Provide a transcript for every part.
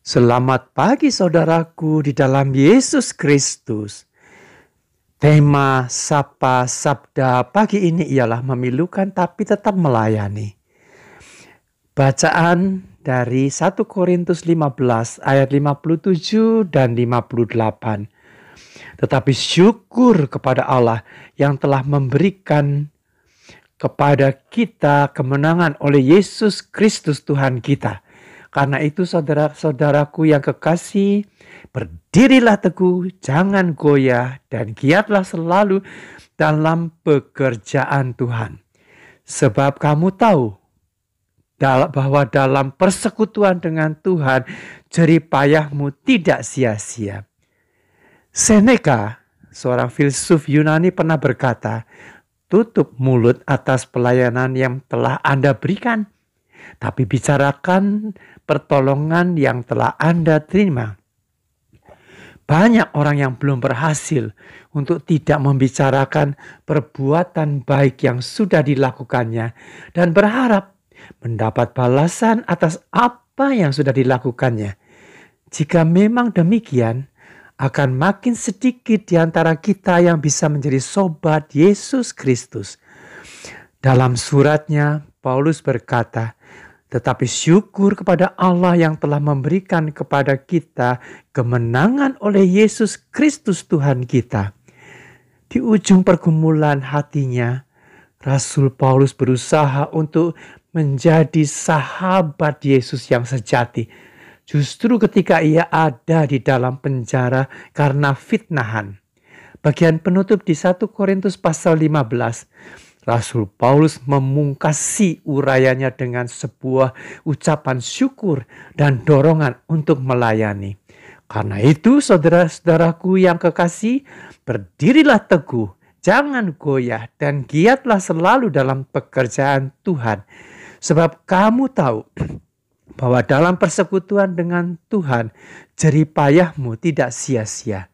Selamat pagi saudaraku di dalam Yesus Kristus. Tema Sapa Sabda pagi ini ialah memilukan tapi tetap melayani. Bacaan dari 1 Korintus 15 ayat 57 dan 58. Tetapi syukur kepada Allah yang telah memberikan kepada kita kemenangan oleh Yesus Kristus Tuhan kita. Karena itu saudara-saudaraku yang kekasih, berdirilah teguh, jangan goyah, dan giatlah selalu dalam pekerjaan Tuhan. Sebab kamu tahu bahwa dalam persekutuan dengan Tuhan, jerih payahmu tidak sia-sia. Seneca, seorang filsuf Yunani, pernah berkata, tutup mulut atas pelayanan yang telah Anda berikan, tapi bicarakan pertolongan yang telah Anda terima. Banyak orang yang belum berhasil untuk tidak membicarakan perbuatan baik yang sudah dilakukannya dan berharap mendapat balasan atas apa yang sudah dilakukannya. Jika memang demikian, akan makin sedikit di antara kita yang bisa menjadi sobat Yesus Kristus. Dalam suratnya, Paulus berkata, tetapi syukur kepada Allah yang telah memberikan kepada kita kemenangan oleh Yesus Kristus Tuhan kita. Di ujung pergumulan hatinya, Rasul Paulus berusaha untuk menjadi sahabat Yesus yang sejati. Justru ketika ia ada di dalam penjara karena fitnahan. Bagian penutup di 1 Korintus pasal 15. Rasul Paulus memungkasi urayanya dengan sebuah ucapan syukur dan dorongan untuk melayani. Karena itu saudara-saudaraku yang kekasih, berdirilah teguh, jangan goyah dan giatlah selalu dalam pekerjaan Tuhan. Sebab kamu tahu bahwa dalam persekutuan dengan Tuhan, jerih payahmu tidak sia-sia.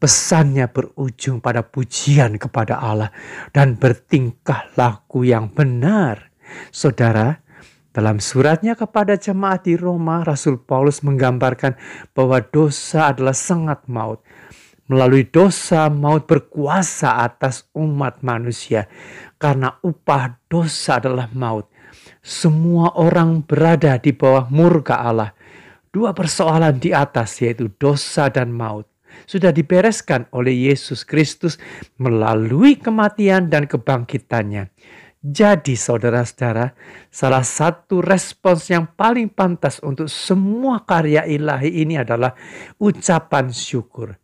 Pesannya berujung pada pujian kepada Allah dan bertingkah laku yang benar. Saudara, dalam suratnya kepada jemaat di Roma, Rasul Paulus menggambarkan bahwa dosa adalah sengat maut. Melalui dosa, maut berkuasa atas umat manusia. Karena upah dosa adalah maut. Semua orang berada di bawah murka Allah. Dua persoalan di atas, yaitu dosa dan maut, sudah dibereskan oleh Yesus Kristus melalui kematian dan kebangkitannya. Jadi saudara-saudara, salah satu respons yang paling pantas untuk semua karya ilahi ini adalah ucapan syukur.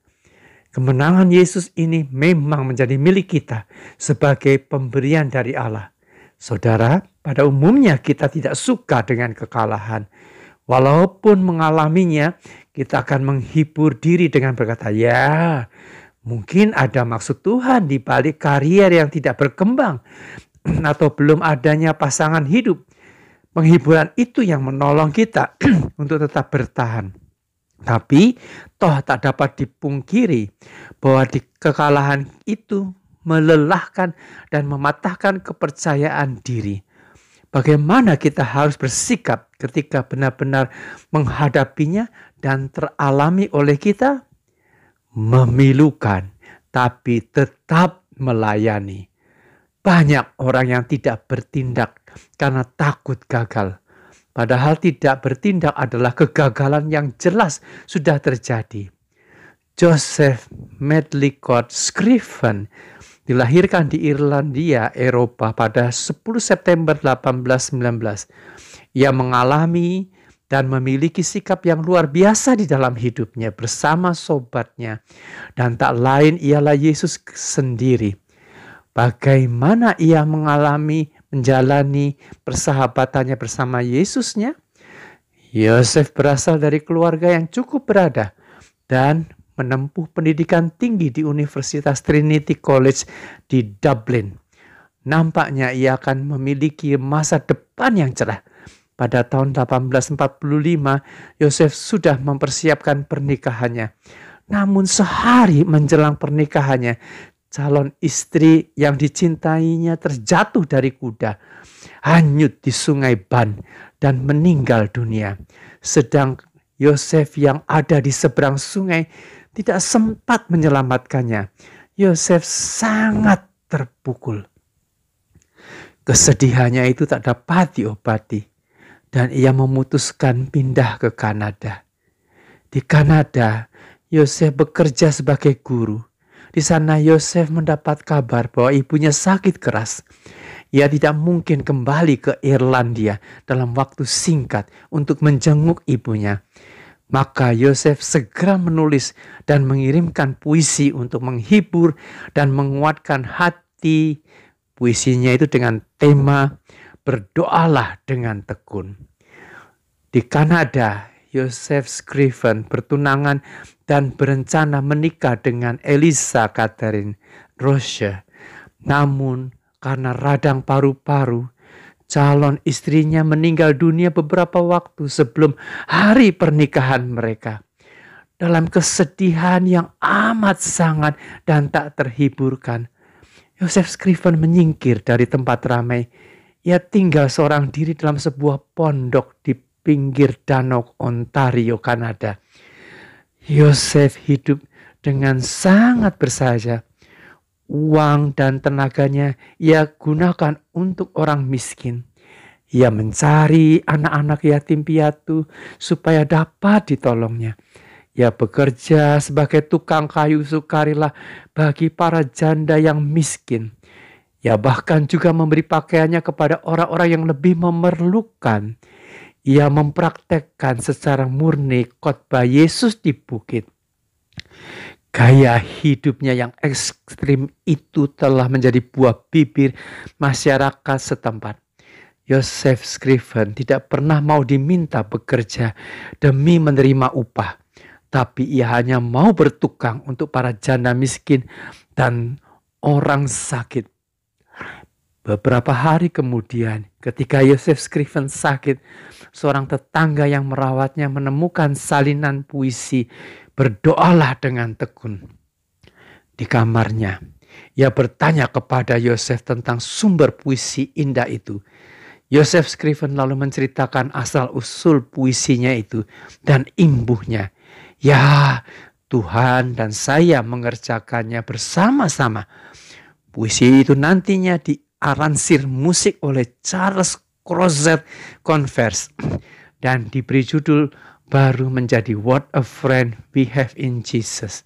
Kemenangan Yesus ini memang menjadi milik kita sebagai pemberian dari Allah. Saudara, pada umumnya kita tidak suka dengan kekalahan. Walaupun mengalaminya, kita akan menghibur diri dengan berkata, ya mungkin ada maksud Tuhan di balik karier yang tidak berkembang atau belum adanya pasangan hidup. Penghiburan itu yang menolong kita untuk tetap bertahan. Tapi toh tak dapat dipungkiri bahwa di kekalahan itu melelahkan dan mematahkan kepercayaan diri. Bagaimana kita harus bersikap ketika benar-benar menghadapinya dan teralami oleh kita? Memilukan, tapi tetap melayani. Banyak orang yang tidak bertindak karena takut gagal. Padahal tidak bertindak adalah kegagalan yang jelas sudah terjadi. Joseph Medlicott Scriven dilahirkan di Irlandia, Eropa pada 10 September 1819. Ia mengalami dan memiliki sikap yang luar biasa di dalam hidupnya bersama sobatnya. Dan tak lain ialah Yesus sendiri. Bagaimana ia menjalani persahabatannya bersama Yesusnya? Yosef berasal dari keluarga yang cukup berada dan menempuh pendidikan tinggi di Universitas Trinity College di Dublin. Nampaknya ia akan memiliki masa depan yang cerah. Pada tahun 1845, Yosef sudah mempersiapkan pernikahannya. Namun sehari menjelang pernikahannya, calon istri yang dicintainya terjatuh dari kuda, hanyut di sungai Ban dan meninggal dunia. Sedang Yosef yang ada di seberang sungai tidak sempat menyelamatkannya. Yosef sangat terpukul. Kesedihannya itu tak dapat diobati dan ia memutuskan pindah ke Kanada. Di Kanada, Yosef bekerja sebagai guru. Di sana Yosef mendapat kabar bahwa ibunya sakit keras. Ia tidak mungkin kembali ke Irlandia dalam waktu singkat untuk menjenguk ibunya. Maka Yosef segera menulis dan mengirimkan puisi untuk menghibur dan menguatkan hati. Puisinya itu dengan tema berdoalah dengan tekun. Di Kanada, Yosef Scriven bertunangan dan berencana menikah dengan Elisa Catherine Roche. Namun karena radang paru-paru, calon istrinya meninggal dunia beberapa waktu sebelum hari pernikahan mereka. Dalam kesedihan yang amat sangat dan tak terhiburkan, Yosef Scriven menyingkir dari tempat ramai. Ia tinggal seorang diri dalam sebuah pondok di pinggir danau Ontario, Kanada. Yosef hidup dengan sangat bersahaja. Uang dan tenaganya ia gunakan untuk orang miskin. Ia mencari anak-anak yatim piatu supaya dapat ditolongnya. Ia bekerja sebagai tukang kayu sukarela bagi para janda yang miskin. Ia bahkan juga memberi pakaiannya kepada orang-orang yang lebih memerlukan. Ia mempraktekkan secara murni khotbah Yesus di bukit. Gaya hidupnya yang ekstrim itu telah menjadi buah bibir masyarakat setempat. Yosef Scriven tidak pernah mau diminta bekerja demi menerima upah. Tapi ia hanya mau bertukang untuk para janda miskin dan orang sakit. Beberapa hari kemudian, ketika Yosef Scriven sakit, seorang tetangga yang merawatnya menemukan salinan puisi berdoalah dengan tekun di kamarnya. Ia bertanya kepada Yosef tentang sumber puisi indah itu. Yosef Scriven lalu menceritakan asal-usul puisinya itu dan imbuhnya. Ya, Tuhan dan saya mengerjakannya bersama-sama. Puisi itu nantinya diaransir musik oleh Charles Crozet Converse dan diberi judul baru menjadi What a Friend We Have in Jesus,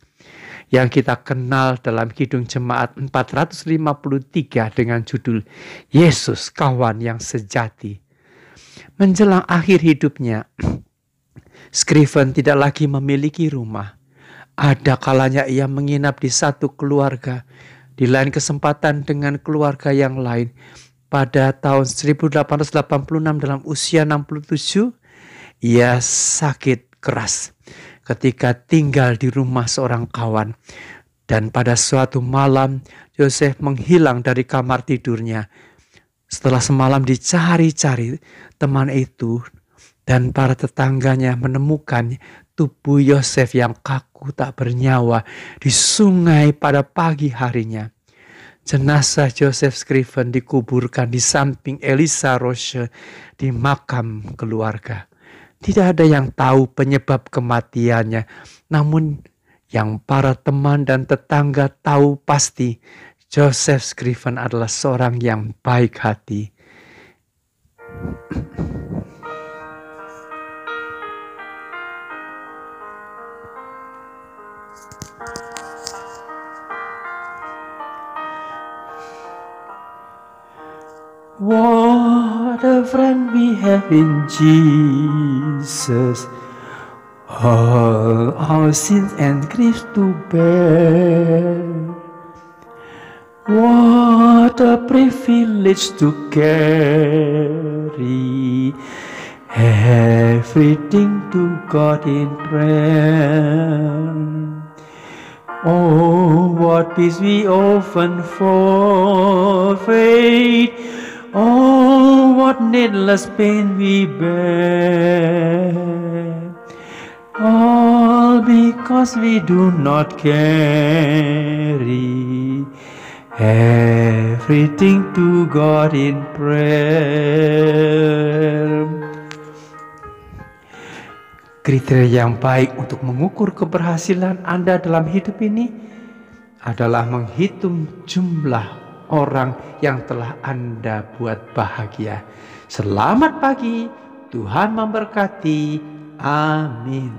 yang kita kenal dalam Kidung Jemaat 453 dengan judul Yesus Kawan yang Sejati. Menjelang akhir hidupnya, Scriven tidak lagi memiliki rumah. Ada kalanya ia menginap di satu keluarga, di lain kesempatan dengan keluarga yang lain. Pada tahun 1886 dalam usia 67, ia sakit keras ketika tinggal di rumah seorang kawan. Dan pada suatu malam, Yosef menghilang dari kamar tidurnya. Setelah semalam dicari-cari, teman itu dan para tetangganya menemukan tubuh Yosef yang kaku tak bernyawa di sungai pada pagi harinya. Jenazah Yosef Scriven dikuburkan di samping Elisa Roche di makam keluarga. Tidak ada yang tahu penyebab kematiannya, namun yang para teman dan tetangga tahu pasti Joseph Scriven adalah seorang yang baik hati. What a friend we have in Jesus, all our sins and griefs to bear. What a privilege to carry everything to God in prayer. Oh, what peace we often forfeit. Oh, what needless pain we bear. All because we do not carry everything to God in prayer. Kriteria yang baik untuk mengukur keberhasilan Anda dalam hidup ini adalah menghitung jumlah orang yang telah Anda buat bahagia. Selamat pagi, Tuhan memberkati. Amin.